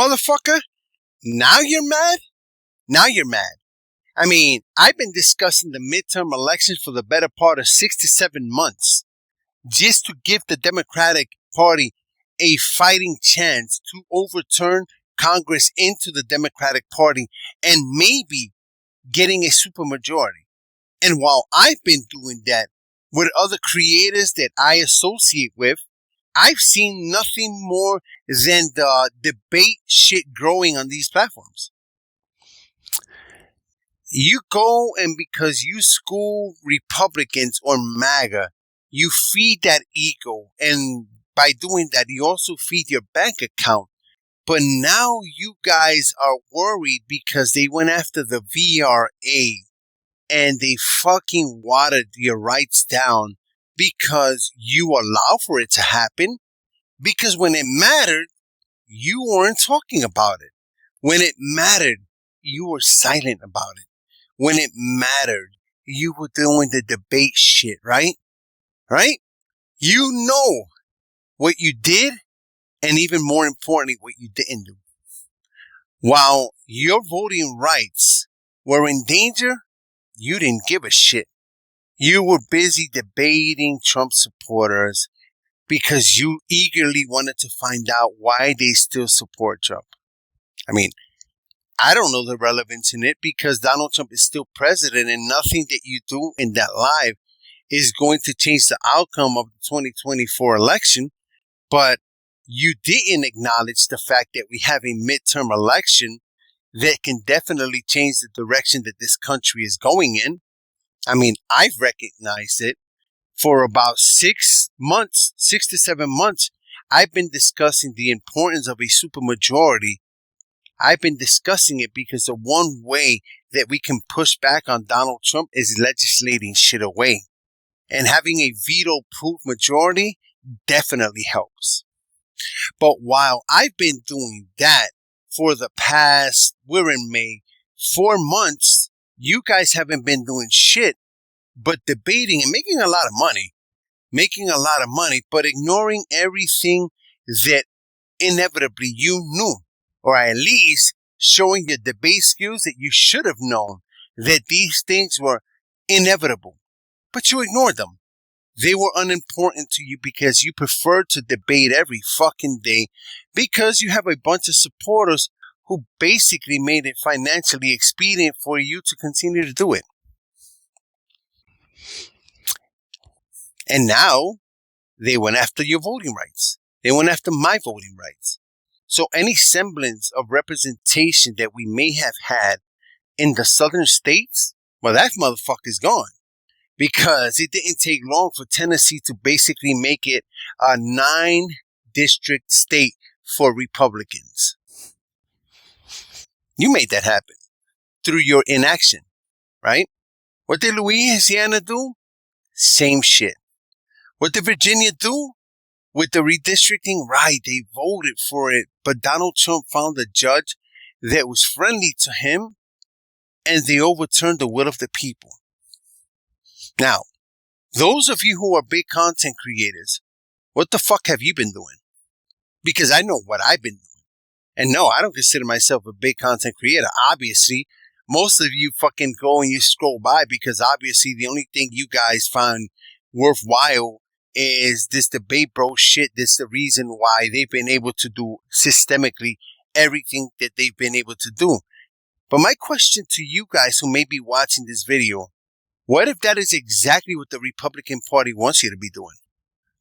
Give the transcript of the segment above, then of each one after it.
Motherfucker, now you're mad? Now you're mad. I mean, I've been discussing the midterm elections for the better part of 6 to 7 months just to give the Democratic Party a fighting chance to overturn Congress into the Democratic Party and maybe getting a supermajority. And while I've been doing that with other creators that I associate with, I've seen nothing more than the debate shit growing on these platforms. You go and because you school Republicans or MAGA, you feed that ego. And by doing that, you also feed your bank account. But now you guys are worried because they went after the VRA and they fucking watered your rights down because you allow for it to happen. Because when it mattered, you weren't talking about it. When it mattered, you were silent about it. When it mattered, you were doing the debate shit, right? Right? You know what you did, and even more importantly, what you didn't do. While your voting rights were in danger, you didn't give a shit. You were busy debating Trump supporters because you eagerly wanted to find out why they still support Trump. I mean, I don't know the relevance in it because Donald Trump is still president and nothing that you do in that live is going to change the outcome of the 2024 election. But you didn't acknowledge the fact that we have a midterm election that can definitely change the direction that this country is going in. I mean, I've recognized it. For about 6 months, 6 to 7 months, I've been discussing the importance of a supermajority. I've been discussing it because the one way that we can push back on Donald Trump is legislating shit away. And having a veto-proof majority definitely helps. But while I've been doing that for the past, we're in May, 4 months, you guys haven't been doing shit but debating and making a lot of money, but ignoring everything that inevitably you knew, or at least showing your debate skills that you should have known that these things were inevitable, but you ignored them. They were unimportant to you because you preferred to debate every fucking day because you have a bunch of supporters who basically made it financially expedient for you to continue to do it. And now they went after your voting rights. They went after my voting rights. So any semblance of representation that we may have had in the southern states, well, that motherfucker's gone. Because it didn't take long for Tennessee to basically make it a 9-district state for Republicans. You made that happen through your inaction, right? What did Louisiana do? Same shit. What did Virginia do? With the redistricting, right, they voted for it, but Donald Trump found a judge that was friendly to him, and they overturned the will of the people. Now, those of you who are big content creators, what the fuck have you been doing? Because I know what I've been doing. And no, I don't consider myself a big content creator. Obviously, most of you fucking go and you scroll by because obviously the only thing you guys find worthwhile is this debate bro shit. This is the reason why they've been able to do systemically everything that they've been able to do. But my question to you guys who may be watching this video, what if that is exactly what the Republican Party wants you to be doing?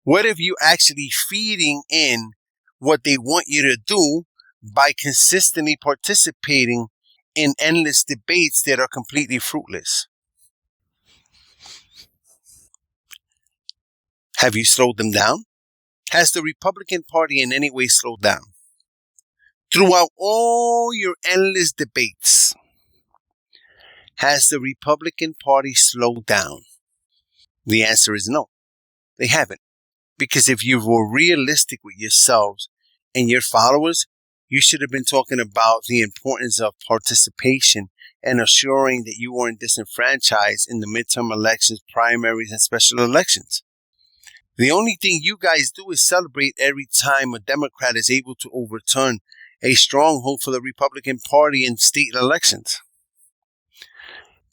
What if you actually feeding in what they want you to do by consistently participating in endless debates that are completely fruitless? Have you slowed them down? Has the Republican Party in any way slowed down? Throughout all your endless debates, has the Republican Party slowed down? The answer is no. They haven't. Because if you were realistic with yourselves and your followers, you should have been talking about the importance of participation and assuring that you weren't disenfranchised in the midterm elections, primaries, and special elections. The only thing you guys do is celebrate every time a Democrat is able to overturn a stronghold for the Republican Party in state elections.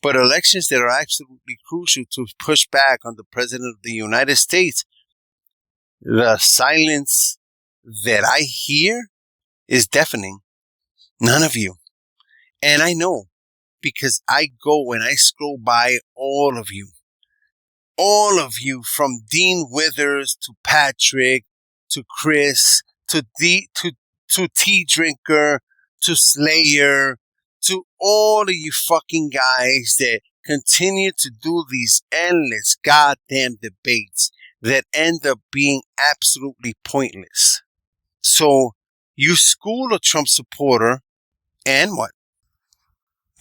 But elections that are absolutely crucial to push back on the President of the United States, the silence that I hear is deafening. None of you. And I know, because I go and I scroll by all of you. All of you, from Dean Withers to Patrick to Chris to Tea Drinker to Slayer to all of you fucking guys that continue to do these endless goddamn debates that end up being absolutely pointless. So you school a Trump supporter and what?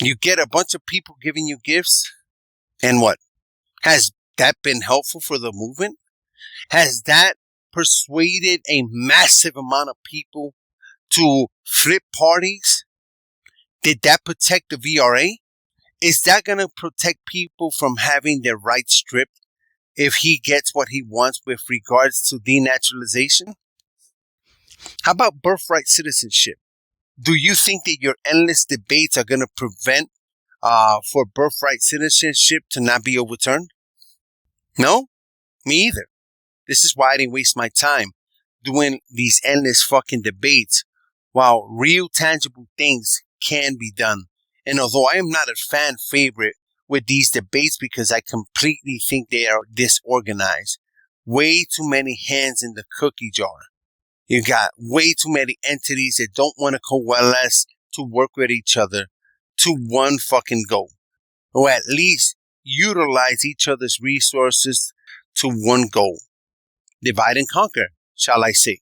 You get a bunch of people giving you gifts and what? Has that been helpful for the movement? Has that persuaded a massive amount of people to flip parties? Did that protect the VRA? Is that going to protect people from having their rights stripped if he gets what he wants with regards to denaturalization? How about birthright citizenship? Do you think that your endless debates are going to prevent for birthright citizenship to not be overturned? No, me either. This is why I didn't waste my time doing these endless fucking debates while real tangible things can be done. And although I am not a fan favorite with these debates because I completely think they are disorganized, way too many hands in the cookie jar. You got way too many entities that don't want to coalesce to work with each other to one fucking goal. Or at least utilize each other's resources to one goal. Divide and conquer, shall I say.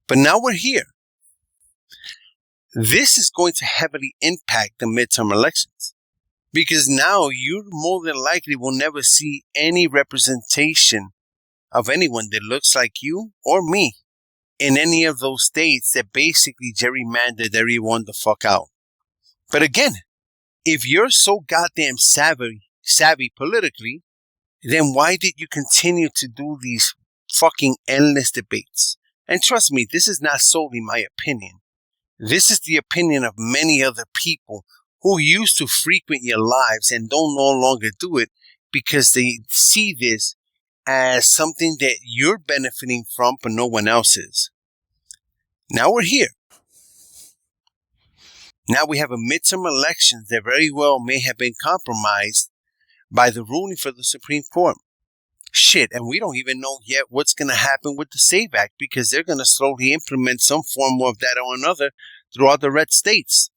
But now we're here. This is going to heavily impact the midterm elections. Because now you more than likely will never see any representation of anyone that looks like you or me in any of those states that basically gerrymandered everyone the fuck out. But again, if you're so goddamn savvy politically, then why did you continue to do these fucking endless debates? And trust me, this is not solely my opinion. This is the opinion of many other people who used to frequent your lives and don't no longer do it because they see this as something that you're benefiting from but no one else is. Now we're here. Now we have a midterm election that very well may have been compromised by the ruling for the Supreme Court. Shit, and we don't even know yet what's going to happen with the SAVE Act because they're going to slowly implement some form of that or another throughout the red states.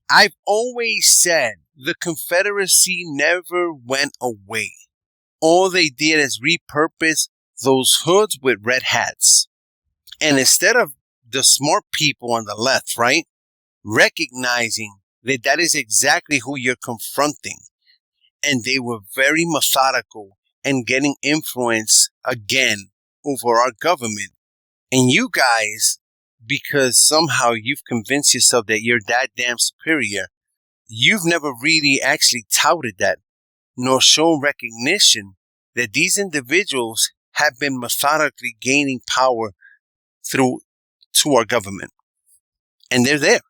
I've always said the Confederacy never went away. All they did is repurpose those hoods with red hats. And instead of the smart people on the left, right, recognizing that that is exactly who you're confronting, and they were very methodical and getting influence again over our government. And you guys, because somehow you've convinced yourself that you're that damn superior, you've never really actually touted that, nor shown recognition that these individuals have been methodically gaining power through to our government. And they're there.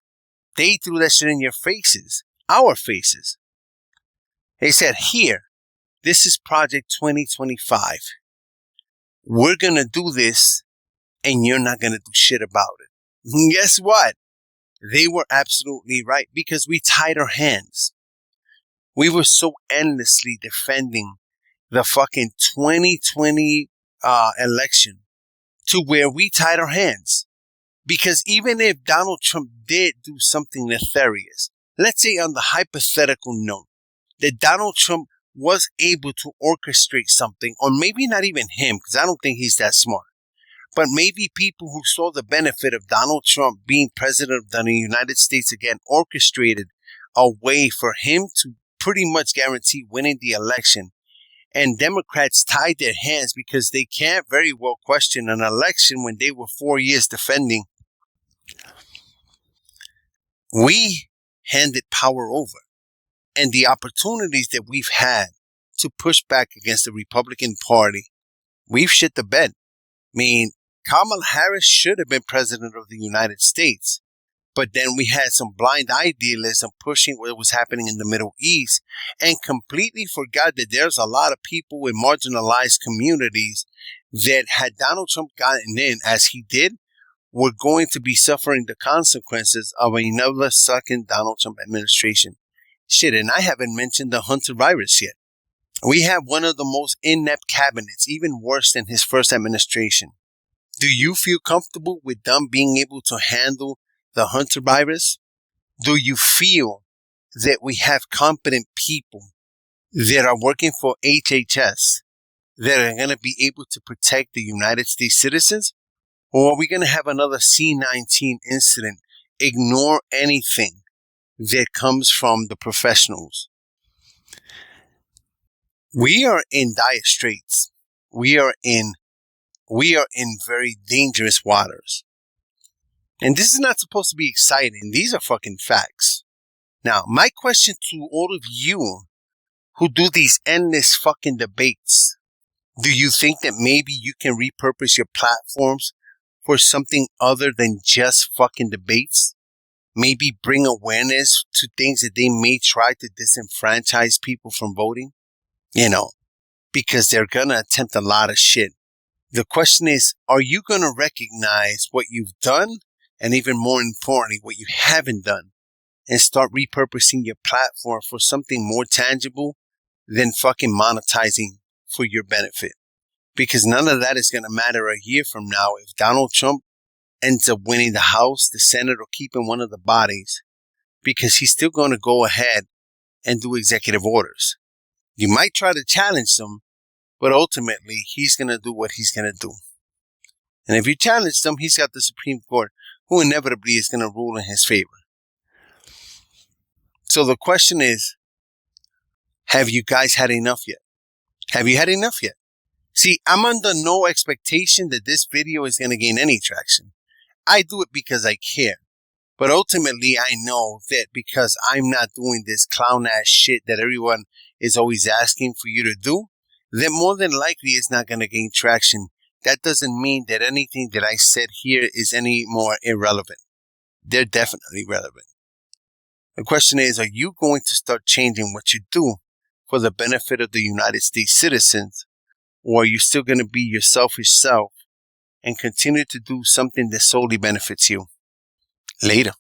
They threw that shit in your faces, our faces. They said, here, this is Project 2025. We're going to do this, and you're not going to do shit about it. And guess what? They were absolutely right, because we tied our hands. We were so endlessly defending the fucking 2020 election to where we tied our hands. Because even if Donald Trump did do something nefarious, let's say on the hypothetical note, that Donald Trump was able to orchestrate something, or maybe not even him, because I don't think he's that smart, but maybe people who saw the benefit of Donald Trump being president of the United States again orchestrated a way for him to pretty much guarantee winning the election. And Democrats tied their hands because they can't very well question an election when they were 4 years defending. We handed power over. And the opportunities that we've had to push back against the Republican Party, we've shit the bed. I mean, Kamala Harris should have been president of the United States. But then we had some blind idealism pushing what was happening in the Middle East and completely forgot that there's a lot of people in marginalized communities that had Donald Trump gotten in as he did, were going to be suffering the consequences of another second Donald Trump administration. Shit, and I haven't mentioned the Hunter virus yet. We have one of the most inept cabinets, even worse than his first administration. Do you feel comfortable with them being able to handle the Hunter virus? Do you feel that we have competent people that are working for HHS that are going to be able to protect the United States citizens? Or are we going to have another C-19 incident? Ignore anything that comes from the professionals. We are in dire straits. We are in very dangerous waters. And this is not supposed to be exciting. These are fucking facts. Now, my question to all of you who do these endless fucking debates, do you think that maybe you can repurpose your platforms for something other than just fucking debates? Maybe bring awareness to things that they may try to disenfranchise people from voting? You know, because they're gonna attempt a lot of shit. The question is, are you gonna recognize what you've done, and even more importantly, what you haven't done, and start repurposing your platform for something more tangible than fucking monetizing for your benefit? Because none of that is going to matter a year from now if Donald Trump ends up winning the House, the Senate, or keeping one of the bodies, because he's still going to go ahead and do executive orders. You might try to challenge them, but ultimately he's going to do what he's going to do. And if you challenge them, he's got the Supreme Court, who inevitably is going to rule in his favor. So the question is, have you guys had enough yet? Have you had enough yet? See, I'm under no expectation that this video is going to gain any traction. I do it because I care. But ultimately, I know that because I'm not doing this clown-ass shit that everyone is always asking for you to do, then more than likely it's not going to gain traction. That doesn't mean that anything that I said here is any more irrelevant. They're definitely relevant. The question is, are you going to start changing what you do for the benefit of the United States citizens? Or are you still going to be your selfish self and continue to do something that solely benefits you? Later.